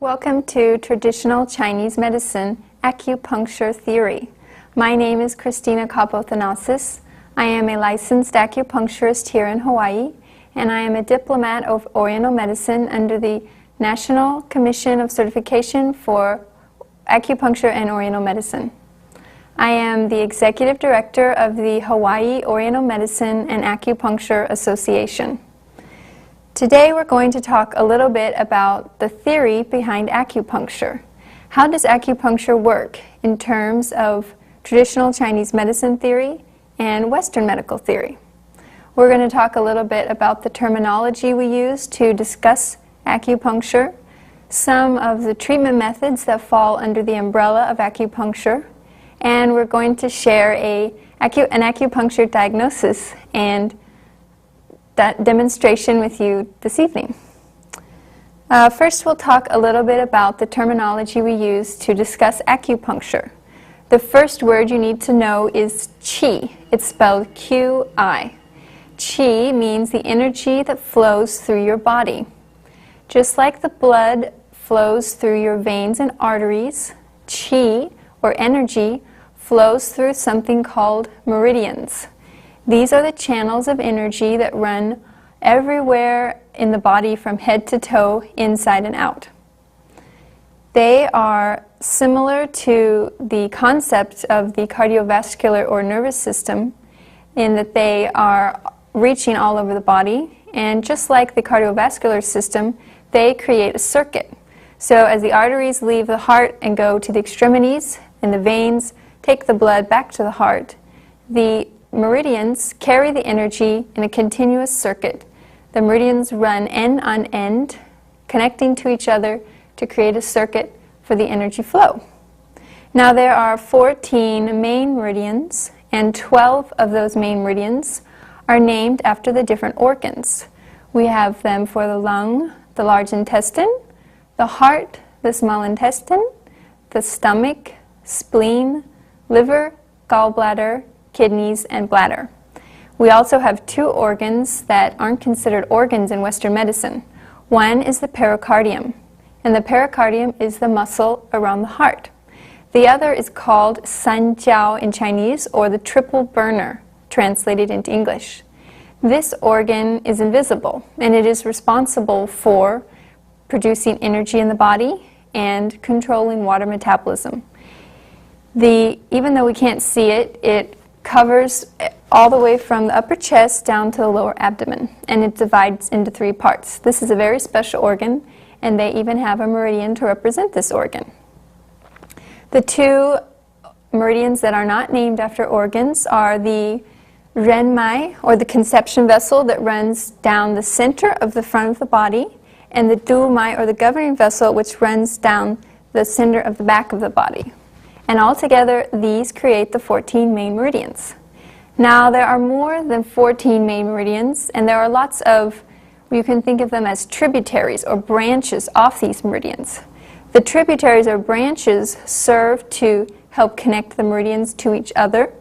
Welcome to Traditional Chinese Medicine Acupuncture Theory. My name is Christina Capothanasis. I am a licensed acupuncturist here in Hawaii, and I am a diplomat of Oriental Medicine under the National Commission of Certification for Acupuncture and Oriental Medicine. I am the Executive Director of the Hawaii Oriental Medicine and Acupuncture Association. Today we're going to talk a little bit about the theory behind acupuncture. How does acupuncture work in terms of traditional Chinese medicine theory and Western medical theory? We're going to talk a little bit about the terminology we use to discuss acupuncture, some of the treatment methods that fall under the umbrella of acupuncture, and we're going to share an acupuncture diagnosis and that demonstration with you this evening. First, we'll talk a little bit about the terminology we use to discuss acupuncture. The first word you need to know is qi. It's spelled Q-I. Qi means the energy that flows through your body. Just like the blood flows through your veins and arteries, qi, or energy, flows through something called meridians. These are the channels of energy that run everywhere in the body from head to toe, inside and out. They are similar to the concept of the cardiovascular or nervous system in that they are reaching all over the body, and just like the cardiovascular system, they create a circuit. So as the arteries leave the heart and go to the extremities, and the veins take the blood back to the heart, the meridians carry the energy in a continuous circuit. The meridians run end on end, connecting to each other to create a circuit for the energy flow. Now there are 14 main meridians, and 12 of those main meridians are named after the different organs. We have them for the lung, the large intestine, the heart, the small intestine, the stomach, spleen, liver, gallbladder, kidneys, and bladder. We also have two organs that aren't considered organs in Western medicine. One is the pericardium, and the pericardium is the muscle around the heart. The other is called sanjiao in Chinese, or the triple burner, translated into English. This organ is invisible, and it is responsible for producing energy in the body and controlling water metabolism. Even though we can't see it, it covers all the way from the upper chest down to the lower abdomen, and it divides into 3 parts. This is a very special organ, and they even have a meridian to represent this organ. The 2 meridians that are not named after organs are the renmai, or the conception vessel that runs down the center of the front of the body, and the dumai, or the governing vessel, which runs down the center of the back of the body. And altogether, these create the 14 main meridians. Now, there are more than 14 main meridians, and there are lots of, you can think of them as tributaries or branches off these meridians. The tributaries or branches serve to help connect the meridians to each other,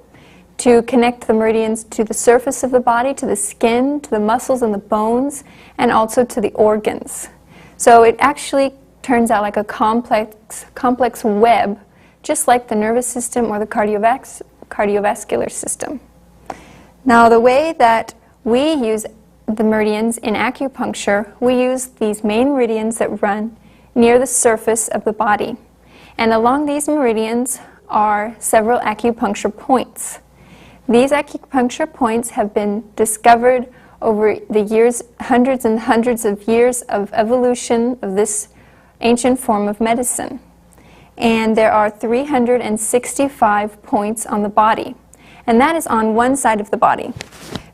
to connect the meridians to the surface of the body, to the skin, to the muscles and the bones, and also to the organs. So it actually turns out like a complex web, just like the nervous system or the cardiovascular system. Now, the way that we use the meridians in acupuncture, we use these main meridians that run near the surface of the body. And along these meridians are several acupuncture points. These acupuncture points have been discovered over the years, hundreds and hundreds of years of evolution of this ancient form of medicine. And there are 365 points on the body. And that is on one side of the body,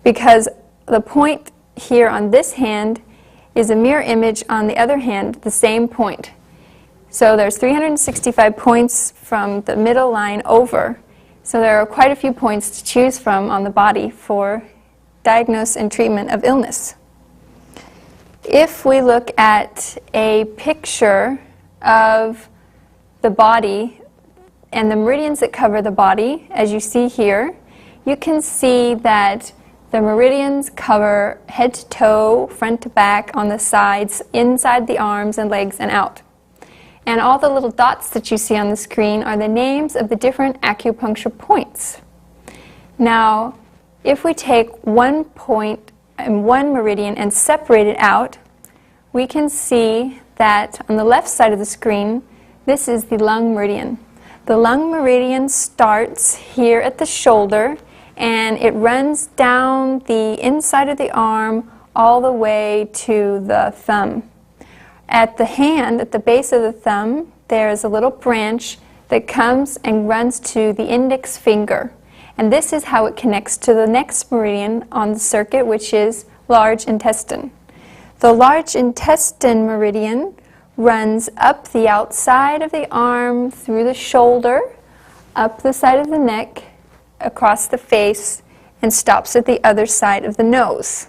because the point here on this hand is a mirror image on the other hand, the same point. So there's 365 points from the middle line over. So there are quite a few points to choose from on the body for diagnosis and treatment of illness. If we look at a picture of the body and the meridians that cover the body, as you see here, you can see that the meridians cover head to toe, front to back, on the sides, inside the arms and legs, and out. And all the little dots that you see on the screen are the names of the different acupuncture points. Now, if we take one point and one meridian and separate it out, we can see that on the left side of the screen, this is the lung meridian. The lung meridian starts here at the shoulder and it runs down the inside of the arm all the way to the thumb. At the hand, at the base of the thumb, there is a little branch that comes and runs to the index finger. And this is how it connects to the next meridian on the circuit, which is large intestine. The large intestine meridian runs up the outside of the arm, through the shoulder, up the side of the neck, across the face, and stops at the other side of the nose.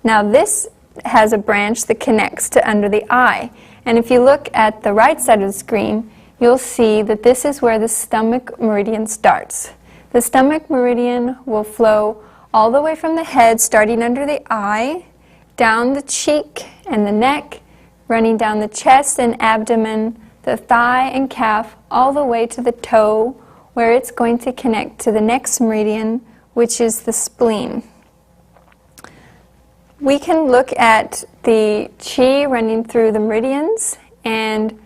Now this has a branch that connects to under the eye. And if you look at the right side of the screen, you'll see that this is where the stomach meridian starts. The stomach meridian will flow all the way from the head, starting under the eye, down the cheek and the neck, running down the chest and abdomen, the thigh and calf, all the way to the toe, where it's going to connect to the next meridian, which is the spleen. We can look at the qi running through the meridians, and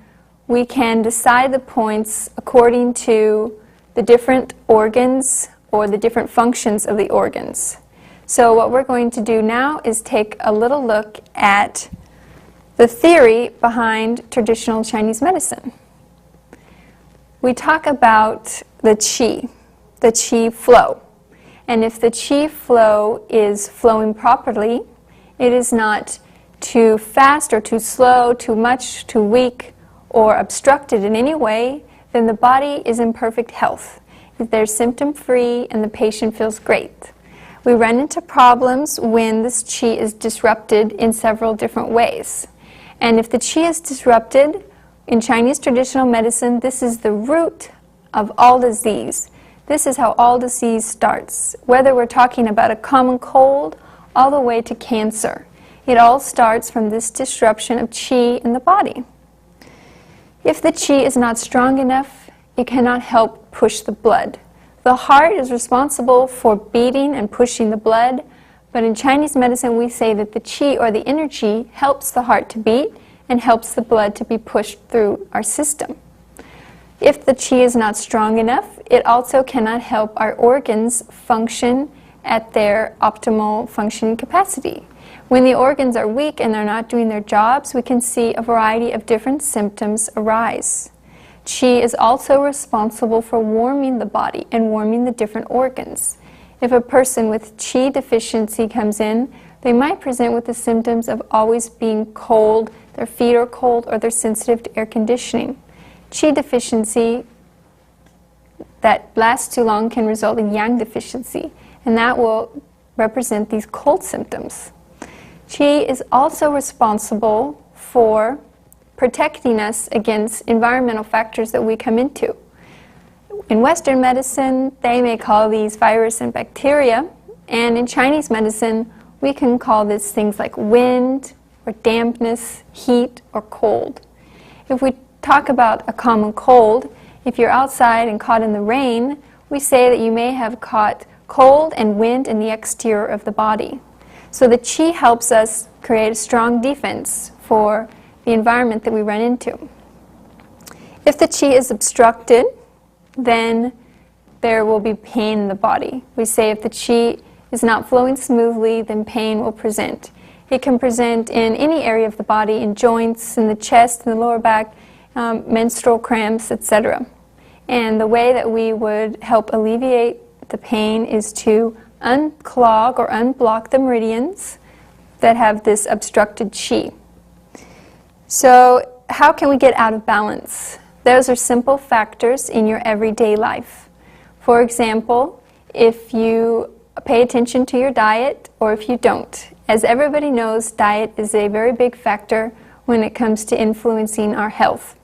we can decide the points according to the different organs or the different functions of the organs. So what we're going to do now is take a little look at the theory behind traditional Chinese medicine. We talk about the qi flow. And if the qi flow is flowing properly, it is not too fast or too slow, too much, too weak, or obstructed in any way, then the body is in perfect health. If they're symptom-free and the patient feels great. We run into problems when this qi is disrupted in several different ways. And if the qi is disrupted, in Chinese traditional medicine, this is the root of all disease. This is how all disease starts, whether we're talking about a common cold all the way to cancer. It all starts from this disruption of qi in the body. If the qi is not strong enough, it cannot help push the blood. The heart is responsible for beating and pushing the blood, but in Chinese medicine we say that the qi or the energy helps the heart to beat and helps the blood to be pushed through our system. If the qi is not strong enough, it also cannot help our organs function at their optimal functioning capacity. When the organs are weak and they're not doing their jobs, we can see a variety of different symptoms arise. Qi is also responsible for warming the body and warming the different organs. If a person with qi deficiency comes in, they might present with the symptoms of always being cold, their feet are cold, or they're sensitive to air conditioning. Qi deficiency that lasts too long can result in yang deficiency, and that will represent these cold symptoms. Qi is also responsible for protecting us against environmental factors that we come into. In Western medicine, they may call these virus and bacteria, and in Chinese medicine, we can call this things like wind, or dampness, heat, or cold. If we talk about a common cold, if you're outside and caught in the rain, we say that you may have caught cold and wind in the exterior of the body. So the qi helps us create a strong defense for the environment that we run into. If the qi is obstructed, then there will be pain in the body. We say if the qi is not flowing smoothly, then pain will present. It can present in any area of the body, in joints, in the chest, in the lower back, menstrual cramps, etc. And the way that we would help alleviate the pain is to unclog or unblock the meridians that have this obstructed qi. So how can we get out of balance? Those are simple factors in your everyday life. For example, if you pay attention to your diet or if you don't. As everybody knows, diet is a very big factor when it comes to influencing our health.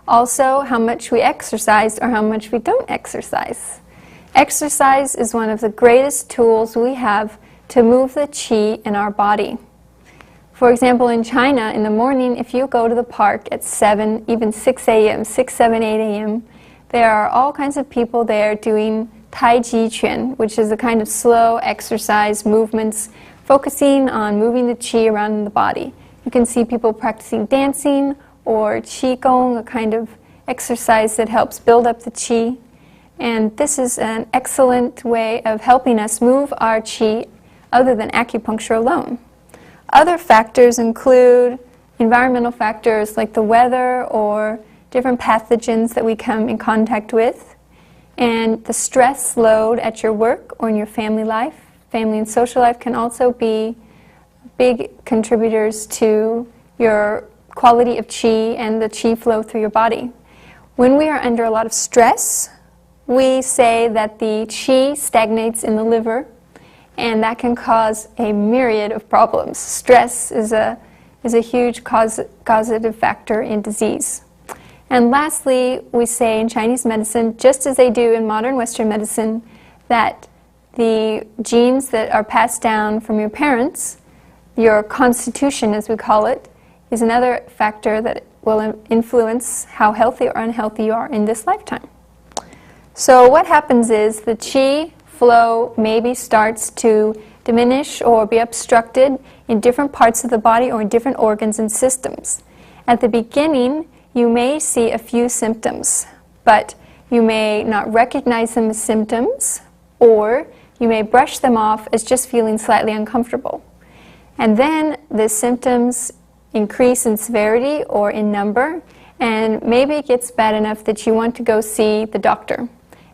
Also, how much we exercise or how much we don't exercise. Exercise is one of the greatest tools we have to move the qi in our body. For example, in China, in the morning, if you go to the park at 7, even 6 a.m., 6, 7, 8 a.m., there are all kinds of people there doing Tai Chi Quan, which is a kind of slow exercise movements focusing on moving the qi around in the body. You can see people practicing dancing or qigong, a kind of exercise that helps build up the qi. And this is an excellent way of helping us move our qi other than acupuncture alone. Other factors include environmental factors like the weather or different pathogens that we come in contact with, and the stress load at your work or in your family life. Family and social life can also be big contributors to your quality of qi and the qi flow through your body. When we are under a lot of stress, we say that the qi stagnates in the liver, and that can cause a myriad of problems. Stress is a huge causative factor in disease. And lastly, we say in Chinese medicine, just as they do in modern Western medicine, that the genes that are passed down from your parents, your constitution as we call it, is another factor that will influence how healthy or unhealthy you are in this lifetime. So what happens is the qi flow maybe starts to diminish or be obstructed in different parts of the body or in different organs and systems. At the beginning, you may see a few symptoms, but you may not recognize them as symptoms, or you may brush them off as just feeling slightly uncomfortable. And then the symptoms increase in severity or in number, and maybe it gets bad enough that you want to go see the doctor.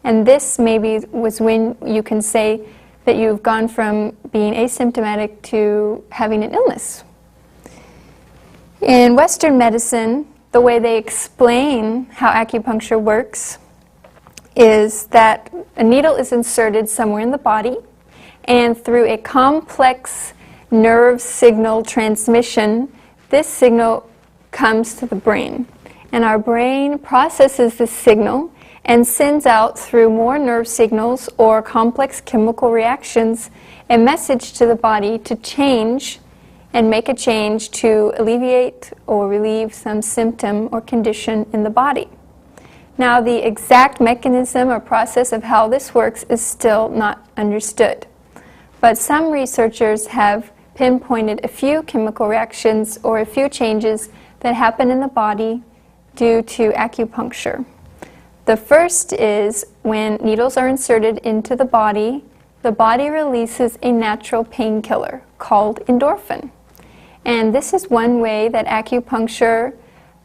And this maybe was when you can say that you've gone from being asymptomatic to having an illness. In Western medicine, the way they explain how acupuncture works is that a needle is inserted somewhere in the body, and through a complex nerve signal transmission, this signal comes to the brain. And our brain processes this signal and sends out through more nerve signals or complex chemical reactions a message to the body to change and make a change to alleviate or relieve some symptom or condition in the body. Now, the exact mechanism or process of how this works is still not understood, but some researchers have pinpointed a few chemical reactions or a few changes that happen in the body due to acupuncture. The first is when needles are inserted into the body releases a natural painkiller called endorphin. And this is one way that acupuncture,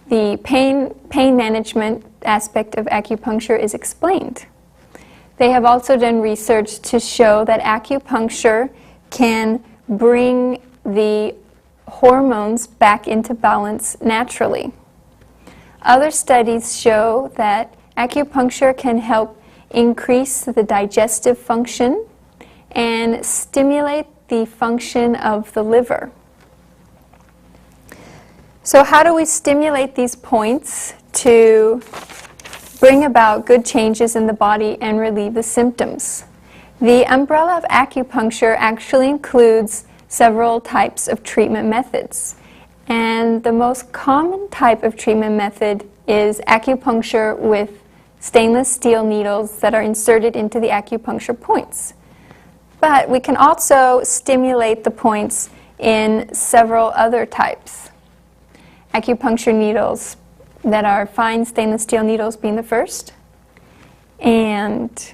the pain management aspect of acupuncture, is explained. They have also done research to show that acupuncture can bring the hormones back into balance naturally. Other studies show that acupuncture can help increase the digestive function and stimulate the function of the liver. So how do we stimulate these points to bring about good changes in the body and relieve the symptoms? The umbrella of acupuncture actually includes several types of treatment methods. And the most common type of treatment method is acupuncture with stainless steel needles that are inserted into the acupuncture points. But we can also stimulate the points in several other types. Acupuncture needles that are fine stainless steel needles being the first, and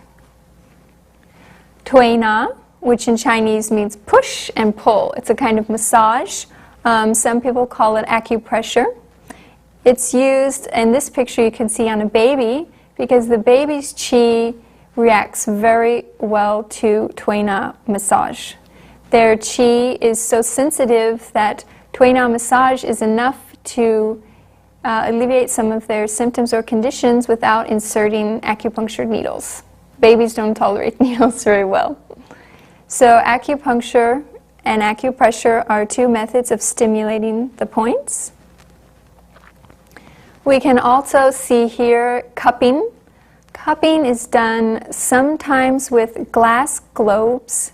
Tui Na, which in Chinese means push and pull. It's a kind of massage. Some people call it acupressure. It's used, in this picture you can see, on a baby, because the baby's qi reacts very well to Tui Na massage. Their qi is so sensitive that Tui Na massage is enough to alleviate some of their symptoms or conditions without inserting acupuncture needles. Babies don't tolerate needles very well. So acupuncture and acupressure are two methods of stimulating the points. We can also see here cupping. Cupping is done sometimes with glass globes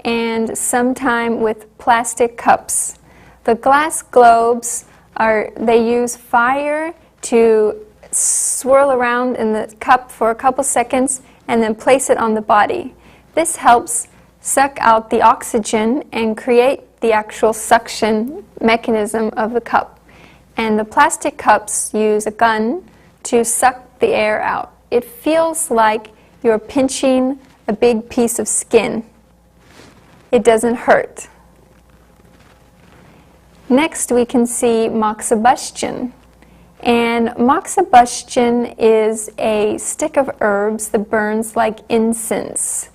and sometimes with plastic cups. The glass globes they use fire to swirl around in the cup for a couple seconds and then place it on the body. This helps suck out the oxygen and create the actual suction mechanism of the cup. And the plastic cups use a gun to suck the air out. It feels like you're pinching a big piece of skin. It doesn't hurt. Next we can see moxibustion. And moxibustion is a stick of herbs that burns like incense.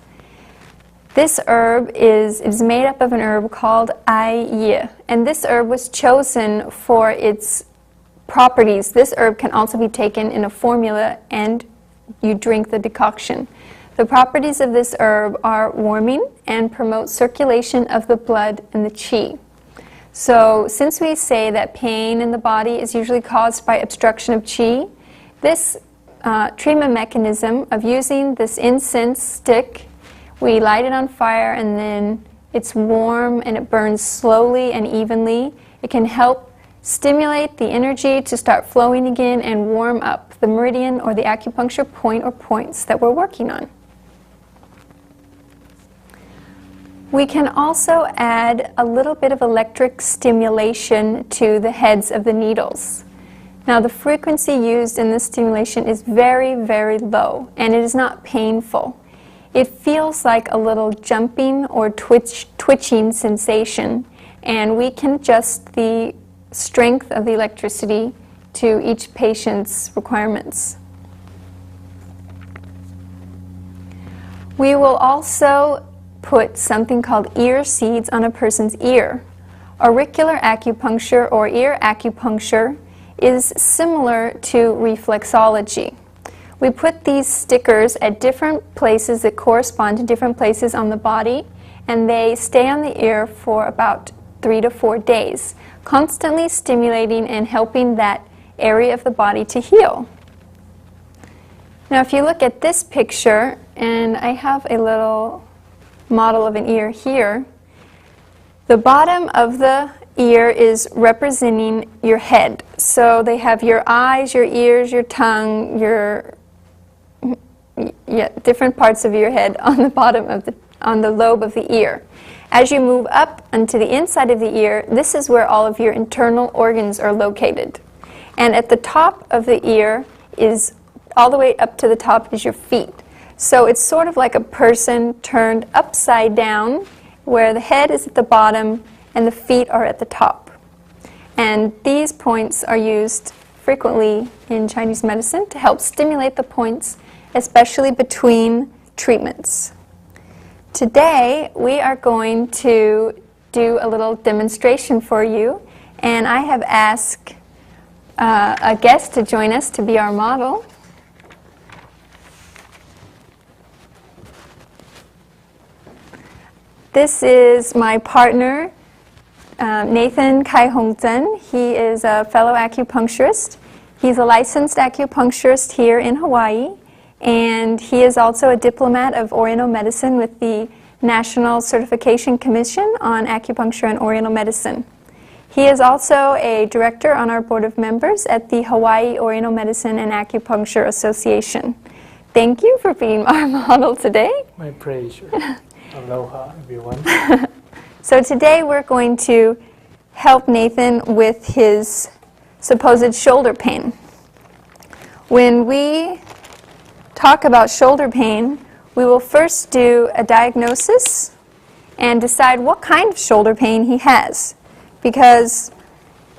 This herb is made up of an herb called Ai, and this herb was chosen for its properties. This herb can also be taken in a formula and you drink the decoction. The properties of this herb are warming and promote circulation of the blood and the qi. So since we say that pain in the body is usually caused by obstruction of qi, this treatment mechanism of using this incense stick, we light it on fire and then it's warm and it burns slowly and evenly. It can help stimulate the energy to start flowing again and warm up the meridian or the acupuncture point or points that we're working on. We can also add a little bit of electric stimulation to the heads of the needles. Now the frequency used in this stimulation is very, very low and it is not painful. It feels like a little jumping or twitching sensation, and we can adjust the strength of the electricity to each patient's requirements. We will also put something called ear seeds on a person's ear. Auricular acupuncture or ear acupuncture is similar to reflexology. We put these stickers at different places that correspond to different places on the body, and they stay on the ear for about 3 to 4 days, constantly stimulating and helping that area of the body to heal. Now if you look at this picture, and I have a little model of an ear here, the bottom of the ear is representing your head. So they have your eyes, your ears, your tongue, your different parts of your head on the bottom of on the lobe of the ear. As you move up onto the inside of the ear, this is where all of your internal organs are located. And at the top of the ear is, all the way up to the top is your feet. So it's sort of like a person turned upside down, where the head is at the bottom and the feet are at the top. And these points are used frequently in Chinese medicine to help stimulate the points, especially between treatments. Today we are going to do a little demonstration for you, and I have asked a guest to join us to be our model. This is my partner, Nathan Kai Hongzhen. He is a fellow acupuncturist. He's a licensed acupuncturist here in Hawaii, and he is also a diplomat of Oriental Medicine with the National Certification Commission on Acupuncture and Oriental Medicine. He is also a director on our board of members at the Hawaii Oriental Medicine and Acupuncture Association. Thank you for being our model today. My pleasure. Aloha, everyone. So today we're going to help Nathan with his supposed shoulder pain. When we talk about shoulder pain, we will first do a diagnosis and decide what kind of shoulder pain he has. Because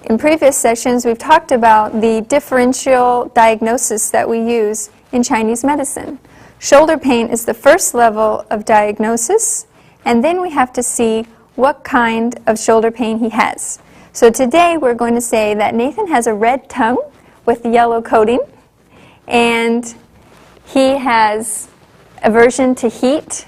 in previous sessions we've talked about the differential diagnosis that we use in Chinese medicine. Shoulder pain is the first level of diagnosis, and then we have to see what kind of shoulder pain he has. So today we're going to say that Nathan has a red tongue with yellow coating, and he has aversion to heat.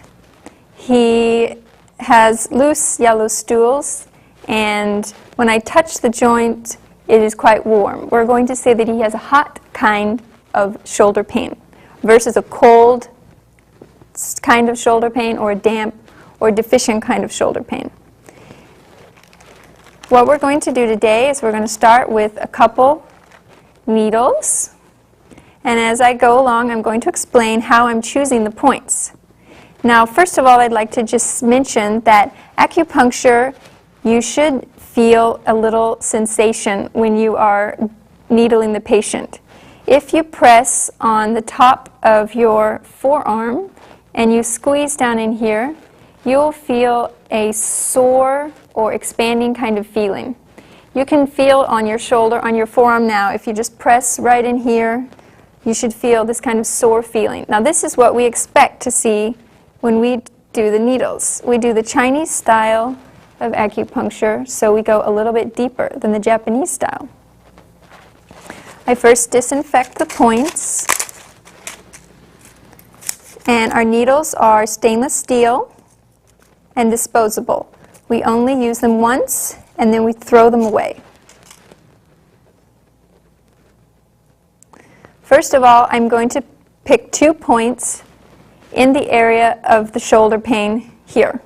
He has loose yellow stools, and when I touch the joint, it is quite warm. We're going to say that he has a hot kind of shoulder pain versus a cold kind of shoulder pain or a damp or deficient kind of shoulder pain. what we're going to do today is we're going to start with a couple needles. And as I go along, I'm going to explain how I'm choosing the points. Now, first of all, I'd like to just mention that acupuncture, you should feel a little sensation when you are needling the patient. If you press on the top of your forearm and you squeeze down in here, you'll feel a sore or expanding kind of feeling. You can feel on your shoulder, on your forearm now. If you just press right in here, you should feel this kind of sore feeling. Now, this is what we expect to see when we do the needles. We do the Chinese style of acupuncture, so we go a little bit deeper than the Japanese style. I first disinfect the points, and our needles are stainless steel and disposable. We only use them once, and then we throw them away. First of all, I'm going to pick 2 points in the area of the shoulder pain here.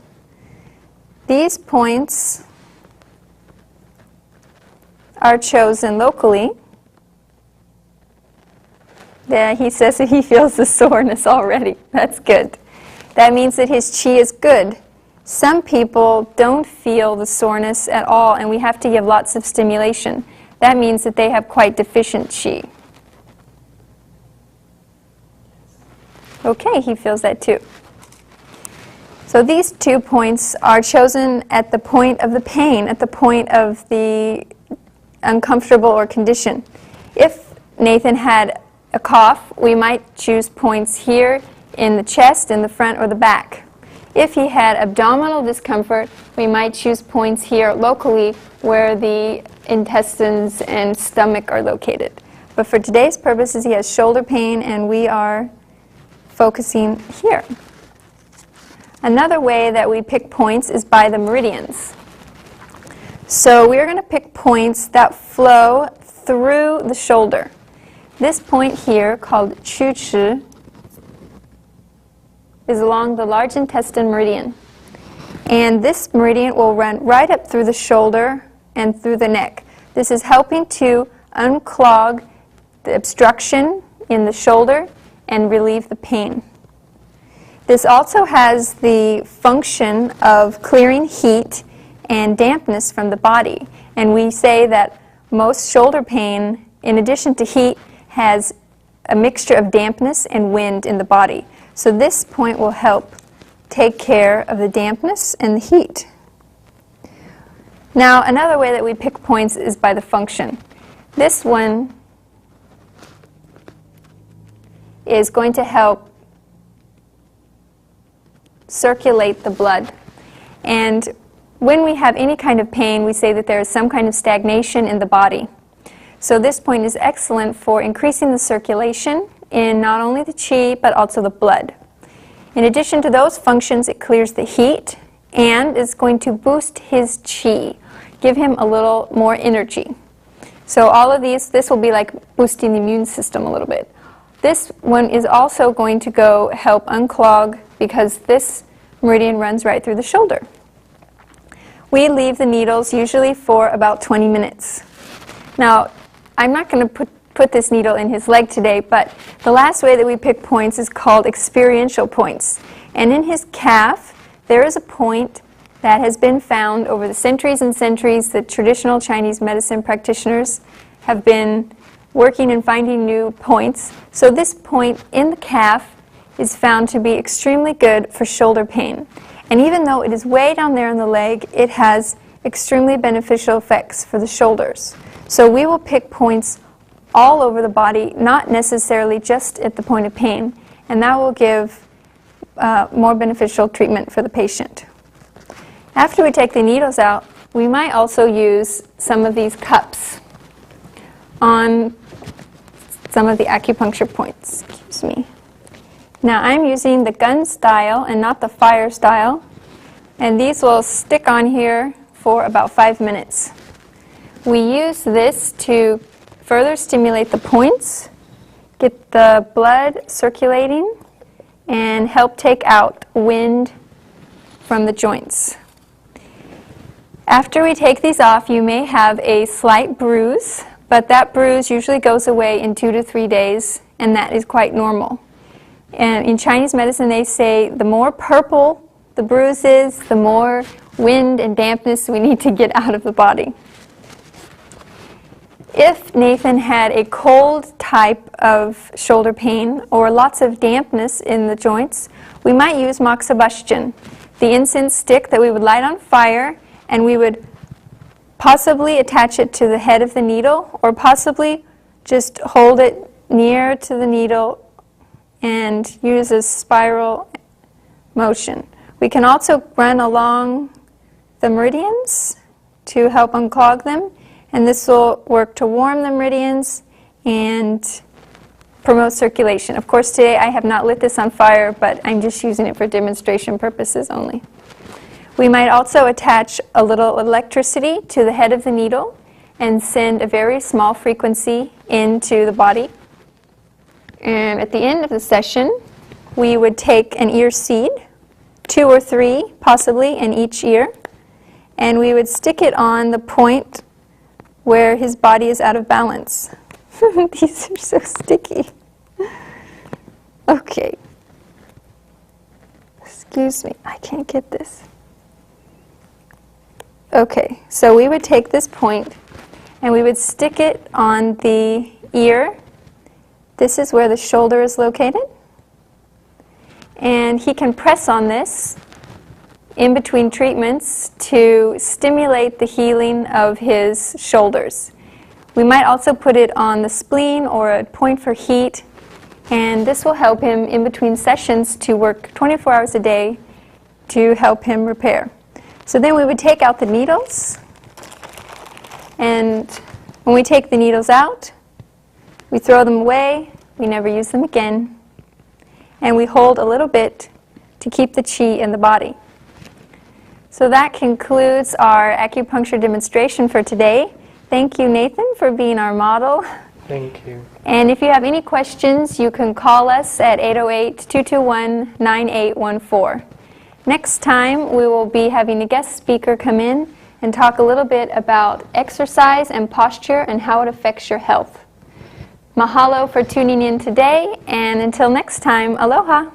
These points are chosen locally. Yeah, he says that he feels the soreness already. That's good. That means that his qi is good. Some people don't feel the soreness at all, and we have to give lots of stimulation. That means that they have quite deficient qi. Okay, he feels that too. So these 2 points are chosen at the point of the pain, at the point of the uncomfortable or condition. If Nathan had a cough, we might choose points here in the chest, in the front, or the back. If he had abdominal discomfort, we might choose points here locally where the intestines and stomach are located. But for today's purposes, he has shoulder pain, and we are focusing here. Another way that we pick points is by the meridians. So we're going to pick points that flow through the shoulder. This point here, called Qu Chi, is along the large intestine meridian. And this meridian will run right up through the shoulder and through the neck. This is helping to unclog the obstruction in the shoulder and relieve the pain. This also has the function of clearing heat and dampness from the body. And we say that most shoulder pain, in addition to heat, has a mixture of dampness and wind in the body. So this point will help take care of the dampness and the heat. Now, another way that we pick points is by the function. This one is going to help circulate the blood. And when we have any kind of pain, we say that there is some kind of stagnation in the body. So this point is excellent for increasing the circulation in not only the qi, but also the blood. In addition to those functions, it clears the heat and is going to boost his qi, give him a little more energy. So all of these, this will be like boosting the immune system a little bit. This one is also going to go help unclog because this meridian runs right through the shoulder. We leave the needles usually for about 20 minutes. Now, I'm not going to put this needle in his leg today, but the last way that we pick points is called experiential points. And in his calf, there is a point that has been found over the centuries and centuries that traditional Chinese medicine practitioners have been working and finding new points. So this point in the calf is found to be extremely good for shoulder pain. And even though it is way down there in the leg, it has extremely beneficial effects for the shoulders. So we will pick points all over the body, not necessarily just at the point of pain, and that will give more beneficial treatment for the patient. After we take the needles out, we might also use some of these cups on some of the acupuncture points. Excuse me. Now I'm using the gun style and not the fire style, and these will stick on here for about 5 minutes. We use this to further stimulate the points, get the blood circulating, and help take out wind from the joints. After we take these off, you may have a slight bruise, but that bruise usually goes away in 2 to 3 days, and that is quite normal. And in Chinese medicine, they say the more purple the bruise is, the more wind and dampness we need to get out of the body. If Nathan had a cold type of shoulder pain or lots of dampness in the joints, we might use moxibustion, the incense stick that we would light on fire, and we would possibly attach it to the head of the needle, or possibly just hold it near to the needle and use a spiral motion. We can also run along the meridians to help unclog them, and this will work to warm the meridians and promote circulation. Of course, today I have not lit this on fire, but I'm just using it for demonstration purposes only. We might also attach a little electricity to the head of the needle and send a very small frequency into the body. And at the end of the session, we would take an ear seed, 2 or 3 possibly in each ear, and we would stick it on the point where his body is out of balance. These are so sticky. Okay. Excuse me, I can't get this. Okay, so we would take this point and we would stick it on the ear. This is where the shoulder is located. And he can press on this in between treatments to stimulate the healing of his shoulders. We might also put it on the spleen or a point for heat, and this will help him in between sessions to work 24 hours a day to help him repair. So then we would take out the needles, and when we take the needles out, we throw them away, we never use them again, and we hold a little bit to keep the qi in the body. So that concludes our acupuncture demonstration for today. Thank you, Nathan, for being our model. Thank you. And if you have any questions, you can call us at 808-221-9814. Next time, we will be having a guest speaker come in and talk a little bit about exercise and posture and how it affects your health. Mahalo for tuning in today, and until next time, aloha.